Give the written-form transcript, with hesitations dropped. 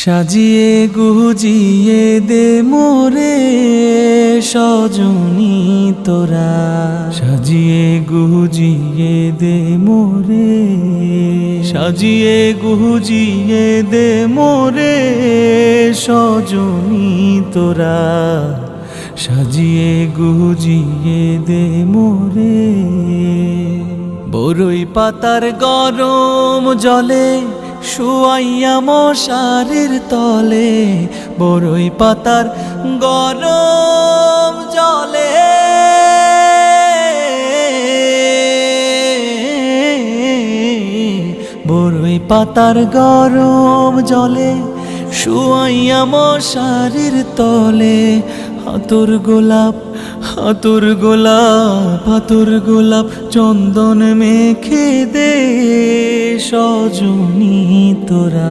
সাজিয়ে গুজিয়ে দে মোরে সজনী তোরা, সাজিয়ে গুজিয়ে দে মোরে, সাজিয়ে গুজিয়ে দে মোরে সজনী তোরা, সাজিয়ে গুজিয়ে দে মোরে। বরই পাতার গরম জলে শুয়াইয়া মশারির তলে, বরই পাতার গরম জলে, বরই পাতার গরম জলে শুয়াইয়া মশারির তলে। হাতুর গোলাপ, হাতুর গোলাপ, হাতুর গোলাপ চন্দন মেখে দে সজনী তোরা।